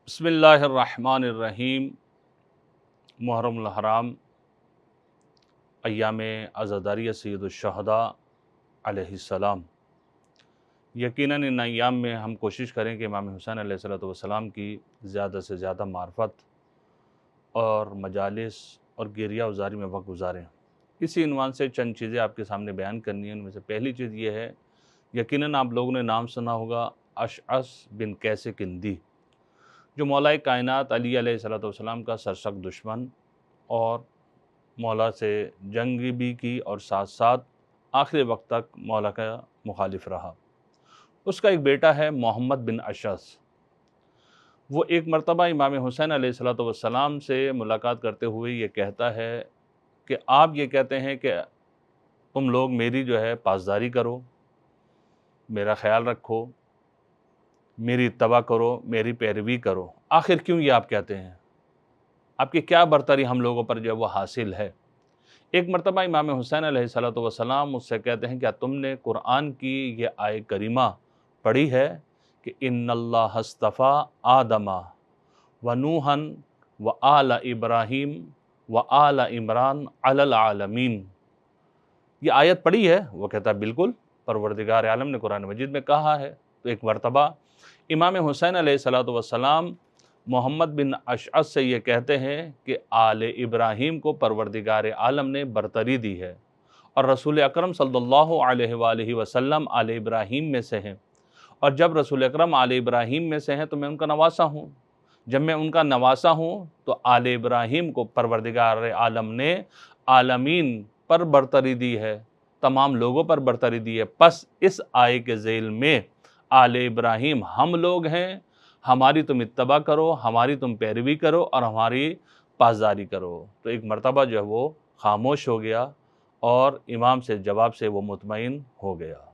बिस्मिल्लाहिर्रहमानिर्रहीम। मुहर्रम हराम अय्याम अज़ादारिया सैयदुश्शहदा अलैहिस्सलाम। यकीनन इन अय्याम में हम कोशिश करें कि इमाम हुसैन अलैहिस्सलाम की ज़्यादा से ज़्यादा मार्फत और मजालिस और गिरिया उजारी में वक्त गुजारें। इसी इन्वान से चंद चीज़ें आपके सामने बयान करनी हैं। उनमें से पहली चीज़ ये है, यकीनन आप लोगों ने नाम सुना होगा अशअस बिन कैस किंदी, जो मौलाए कायनात अली अलैहिस्सलाम का सरसक दुश्मन और मौला से जंग भी की और साथ साथ आखिरी वक्त तक मौला का मुखालिफ रहा। उसका एक बेटा है मोहम्मद बिन अशअस। वो एक मरतबा इमाम हुसैन अलैहिस्सलाम से मुलाकात करते हुए ये कहता है कि आप ये कहते हैं कि तुम लोग मेरी जो है पासदारी करो, मेरा ख्याल रखो, मेरी इत्तबा करो, मेरी पैरवी करो। आखिर क्यों ये आप कहते हैं? आपकी क्या बरतरी हम लोगों पर जो है वो हासिल है? एक मरतबा इमाम हुसैन अलैहिस्सलाम मुझसे कहते हैं, क्या तुमने कुरान की ये आय करीमा पढ़ी है कि इन्नल्लाह हस्तफ़ा आदमा व नूहन व आला इब्राहीम व आला इमरान अलल आलमीन? ये आयत पढ़ी है? वो कहता है बिल्कुल, परवरदिगार आलम ने कुरान मजीद में कहा है। तो एक मरतबा इमाम हुसैन अलैहिस्सलाम मोहम्मद बिन अशअस से ये कहते हैं कि आले इब्राहीम को परवरदिगार आलम ने बरतरी दी है और रसूल अकरम सल्लल्लाहु अलैहि वसल्लम आले इब्राहीम में से हैं, और जब रसूल अकरम आले इब्राहीम में से हैं तो मैं उनका नवासा हूँ। जब मैं उनका नवासा हूँ तो आले इब्राहीम को परवरदिगार आलम ने आलमीन पर बरतरी दी है, तमाम लोगों पर बरतरी दी है। बस इस आय के ज़ेल में आले इब्राहीम हम लोग हैं, हमारी तुम इत्तबा करो, हमारी तुम पैरवी करो और हमारी पासदारी करो। तो एक मरतबा जो है वो खामोश हो गया और इमाम से जवाब से वो मुतमईन हो गया।